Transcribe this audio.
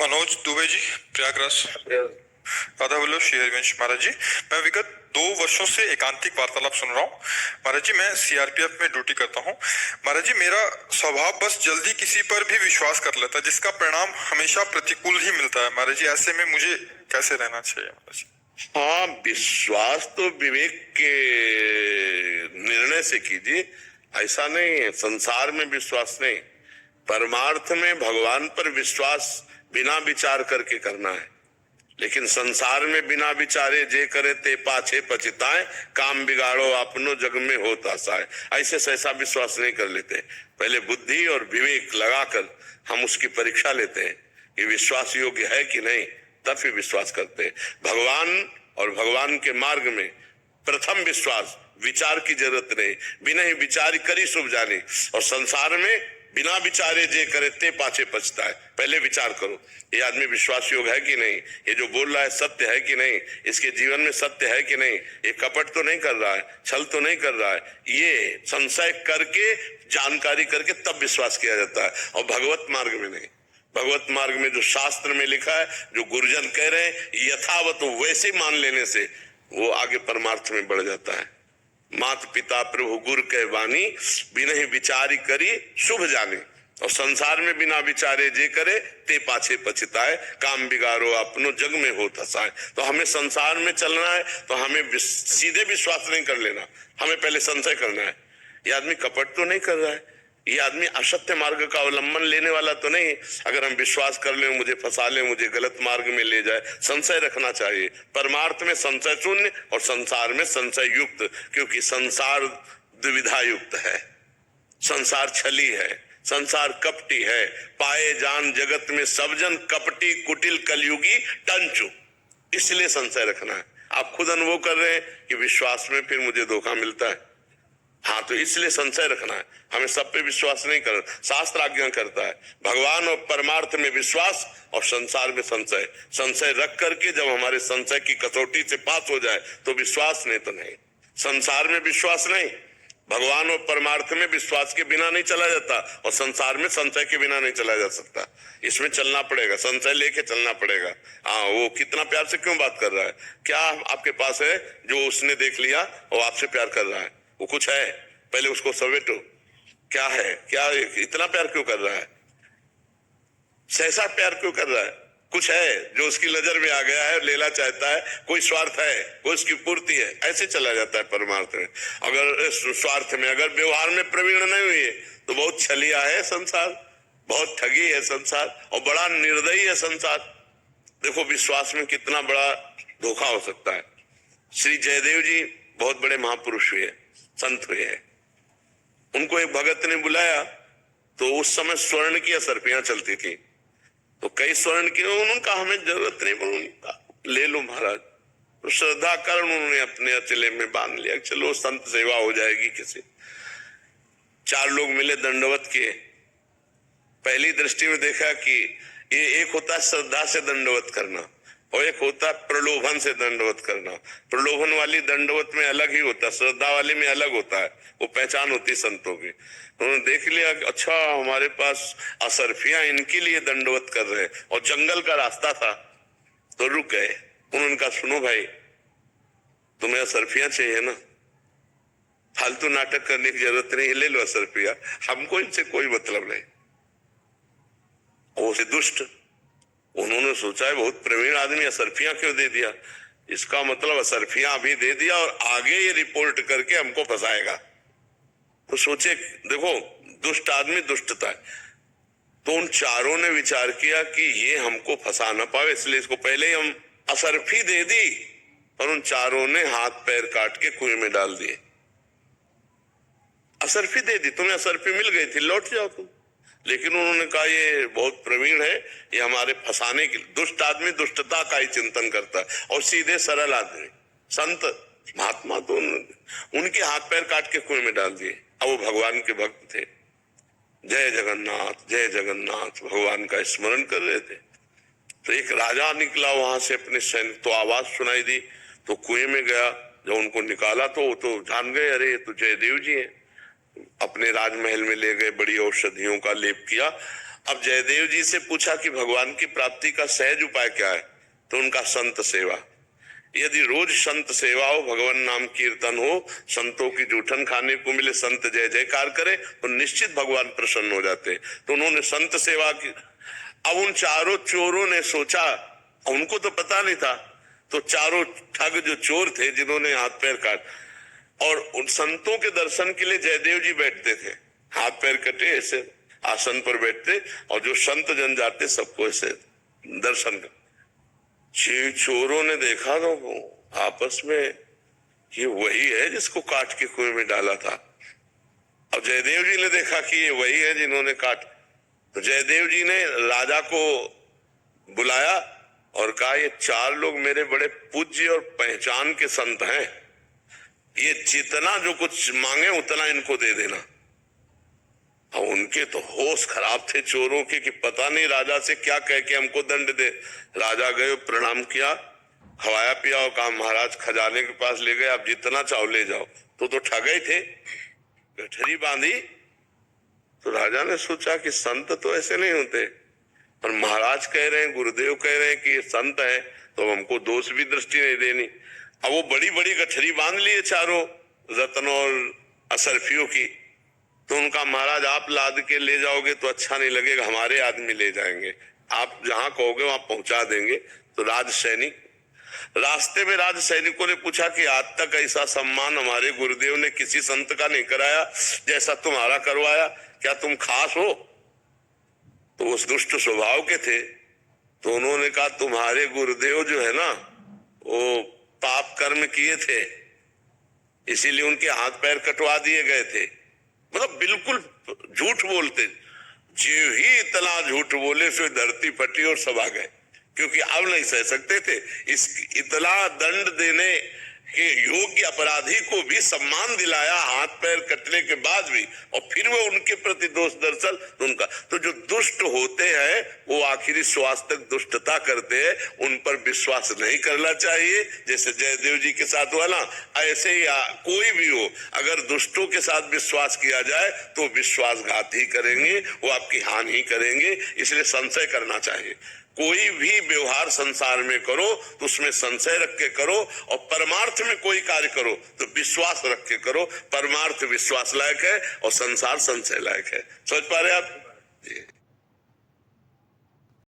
मनोज दुबे जी, प्रयागराज। राधा वल्लभ श्री हरिवंश। महाराज जी, मैं विगत 2 वर्षों से एकांतिक वार्तालाप सुन रहा हूँ। महाराज जी, मैं सीआरपीएफ में ड्यूटी करता हूँ। महाराज जी, मेरा स्वभाव बस जल्दी किसी पर भी विश्वास कर लेता है, जिसका परिणाम हमेशा प्रतिकूल ही मिलता है। महाराज जी, ऐसे में मुझे कैसे रहना चाहिए? महाराज जी, हाँ, विश्वास तो विवेक के निर्णय से कीजिए, ऐसा नहीं है। संसार में विश्वास नहीं, परमार्थ में भगवान पर विश्वास बिना विचार करके करना है। लेकिन संसार में बिना विचारे जे करे ते पाछे पछताए, काम बिगाड़ो अपनो जग में होता साए। ऐसे ऐसा विश्वास नहीं कर लेते। पहले बुद्धि और विवेक लगाकर हम उसकी परीक्षा लेते हैं कि विश्वास योग्य है कि नहीं, तब फिर विश्वास करते हैं। भगवान और भगवान के मार्ग में प्रथम विश्वास, विचार की जरूरत नहीं, बिना ही विचार करी शुभ जाने। और संसार में बिना विचारे जे करे ते पाछे पछता है। पहले विचार करो, ये आदमी विश्वास योग्य है कि नहीं, ये जो बोल रहा है सत्य है कि नहीं, इसके जीवन में सत्य है कि नहीं, ये कपट तो नहीं कर रहा है, छल तो नहीं कर रहा है। ये संशय करके, जानकारी करके तब विश्वास किया जाता है, और भगवत मार्ग में नहीं। भगवत मार्ग में जो शास्त्र में लिखा है, जो गुरुजन कह रहे हैं, यथावत वैसे मान लेने से वो आगे परमार्थ में बढ़ जाता है। मात पिता प्रभु गुरु कह वाणी, बिना ही विचारी करी शुभ जाने। और संसार में बिना विचारे जे करे ते पाछे पछताए, काम बिगाड़ो अपनो जग में हो थसाए। तो हमें संसार में चलना है तो हमें सीधे विश्वास नहीं कर लेना, हमें पहले संशय करना है। ये आदमी कपट तो नहीं कर रहा है, ये आदमी असत्य मार्ग का अवलंबन लेने वाला तो नहीं। अगर हम विश्वास कर ले, मुझे फंसा ले, मुझे गलत मार्ग में ले जाए, संशय रखना चाहिए। परमार्थ में संशय शून्य और संसार में संशय युक्त, क्योंकि संसार दुविधा युक्त है, संसार छली है, संसार कपटी है। पाए जान जगत में सब जन कपटी कुटिल कलयुगी टंचु, इसलिए संशय रखना है। आप खुद अनुभव कर रहे हैं कि विश्वास में फिर मुझे धोखा मिलता है। हाँ, तो इसलिए संशय रखना है। हमें सब पे विश्वास नहीं करना, शास्त्र आज्ञा करता है भगवान और परमार्थ में विश्वास और संसार में संशय। संशय रख करके जब हमारे संशय की कसौटी से पास हो जाए तो विश्वास, नहीं तो नहीं। संसार में विश्वास नहीं, भगवान और परमार्थ में विश्वास के बिना नहीं चला जाता, और संसार में संशय के बिना नहीं चला जा सकता। इसमें चलना पड़ेगा, संशय लेके चलना पड़ेगा। हाँ, वो कितना प्यार से क्यों बात कर रहा है, क्या आपके पास है जो उसने देख लिया और आपसे प्यार कर रहा है? वो कुछ है, पहले उसको समेटो। क्या है, क्या इतना प्यार क्यों कर रहा है, सहसा प्यार क्यों कर रहा है? कुछ है जो उसकी नजर में आ गया है, लेना चाहता है, कोई स्वार्थ है, कोई उसकी पूर्ति है। ऐसे चला जाता है परमार्थ में। अगर स्वार्थ में, अगर व्यवहार में प्रवीण नहीं हुई तो बहुत छलिया है संसार, बहुत ठगी है संसार, और बड़ा निर्दयी है संसार। देखो विश्वास में कितना बड़ा धोखा हो सकता है। श्री जयदेव जी बहुत बड़े महापुरुष हुए, संत हुए हैं। उनको एक भगत ने बुलाया, तो उस समय स्वर्ण की असरफियां चलती थी, तो कई स्वर्ण की, उन्होंने कहा हमें जरूरत नहीं, उन्होंने ले लो महाराज। तो श्रद्धा कर उन्होंने अपने अचले में बांध लिया, चलो संत सेवा हो जाएगी किसी। 4 लोग मिले, दंडवत किए। पहली दृष्टि में देखा कि ये एक होता है श्रद्धा से दंडवत करना, और एक होता है प्रलोभन से दंडवत करना। प्रलोभन वाली दंडवत में अलग ही होता है, श्रद्धा वाली में अलग होता है, वो पहचान होती संतों की। उन्होंने देख लिया, अच्छा हमारे पास असरफियां इनके लिए दंडवत कर रहे हैं, और जंगल का रास्ता था, तो रुक गए। उन्होंने कहा सुनो भाई, तुम्हें असरफियां चाहिए ना, फालतू नाटक करने की जरूरत नहीं, ले लो असरफिया, हमको इनसे कोई मतलब नहीं। वो से दुष्ट, उन्होंने सोचा है बहुत प्रवीण आदमी, असरफियां क्यों दे दिया, इसका मतलब असरफियां अभी दे दिया और आगे ये रिपोर्ट करके हमको फंसाएगा। तो सोचे, देखो दुष्ट आदमी दुष्टता है। तो उन चारों ने विचार किया कि ये हमको फंसा ना पावे, इसलिए इसको पहले ही हम असरफी दे दी, और उन चारों ने हाथ पैर काट के कुएं में डाल दिए। असरफी दे दी, तुम्हें असरफी मिल गई थी, लौट जाओ तुम। लेकिन उन्होंने कहा ये बहुत प्रवीण है, ये हमारे फंसाने के। दुष्ट आदमी दुष्टता का ही चिंतन करता है, और सीधे सरल आदमी संत महात्मा तो उनके हाथ पैर काट के कुएं में डाल दिए। अब वो भगवान के भक्त थे, जय जगन्नाथ जय जगन्नाथ भगवान का स्मरण कर रहे थे। तो एक राजा निकला वहां से अपने सैनिक, तो आवाज सुनाई दी, तो कुएं में गया। जब उनको निकाला तो वो तो जान गए, अरे ये तो जयदेव जी हैं। अपने राजमहल में ले गए, बड़ी औषधियों का लेप किया, अब जयदेव जी से पूछा कि भगवान की प्राप्ति का सहज उपाय क्या है, तो उनका संत सेवा। यदि रोज संत सेवा हो, भगवान नाम कीर्तन हो, संतों की जूठन खाने को मिले, संत जय जयकार करे, तो निश्चित भगवान प्रसन्न हो जाते। तो उन्होंने संत सेवा की। अब उन चारों चोरों ने सोचा, उनको तो पता नहीं था, तो चारों ठग जो चोर थे जिन्होंने हाथ पैर काट, और उन संतों के दर्शन के लिए जयदेव जी बैठते थे, हाथ पैर कटे ऐसे आसन पर बैठते, और जो संत जन जाते सबको ऐसे दर्शन कर। चोरों ने देखा तो आपस में, ये वही है जिसको काट के कुएं में डाला था। अब जयदेव जी ने देखा कि ये वही है जिन्होंने काट, तो जयदेव जी ने राजा को बुलाया और कहा, ये चार लोग मेरे बड़े पूज्य और पहचान के संत हैं, ये जितना जो कुछ मांगे उतना इनको दे देना। अब उनके तो होश खराब थे चोरों के कि पता नहीं राजा से क्या कह के हमको दंड दे। राजा गए, प्रणाम किया, खवाया पिया और कहा महाराज खजाने के पास ले गए, आप जितना चाहो ले जाओ। तो ठगे थे, गठरी बांधी। तो राजा ने सोचा कि संत तो ऐसे नहीं होते, और महाराज कह रहे हैं, गुरुदेव कह रहे हैं कि ये संत है, तो हमको दोष भी दृष्टि नहीं देनी। अब वो बड़ी बड़ी गठरी बांध लिए चारों रत्न और असरफियों की। तो उनका महाराज आप लाद के ले जाओगे तो अच्छा नहीं लगेगा, हमारे आदमी ले जाएंगे, आप जहां कहोगे वहां पहुंचा देंगे। तो राज सैनिक, रास्ते में राज सैनिकों ने पूछा कि आज तक ऐसा सम्मान हमारे गुरुदेव ने किसी संत का नहीं कराया जैसा तुम्हारा करवाया, क्या तुम खास हो? तो उस दुष्ट स्वभाव के थे, तो उन्होंने कहा तुम्हारे गुरुदेव जो है ना, वो पाप कर्म किए थे, इसीलिए उनके हाथ पैर कटवा दिए गए थे। मतलब बिल्कुल झूठ बोलते, जो ही इतना झूठ बोले सो धरती फटी और सब आ गए, क्योंकि अब नहीं सह सकते थे। इस इतना दंड देने के योग्य अपराधी को भी सम्मान दिलाया हाथ पैर कटने के बाद भी, और फिर वो उनके प्रति दोष दर्शन उनका। तो जो दुष्ट होते हैं वो आखिरी श्वास तक दुष्टता करते हैं, उन पर विश्वास नहीं करना चाहिए। जैसे जयदेव जी के साथ हुआ ना, ऐसे ही कोई भी हो, अगर दुष्टों के साथ विश्वास किया जाए तो विश्वासघात ही करेंगे, वो आपकी हानि ही करेंगे। इसलिए संशय करना चाहिए। कोई भी व्यवहार संसार में करो तो उसमें संशय रख के करो, और परमार्थ में कोई कार्य करो तो विश्वास रख के करो। परमार्थ विश्वास लायक है और संसार संशय लायक है। समझ पा रहे आप जी?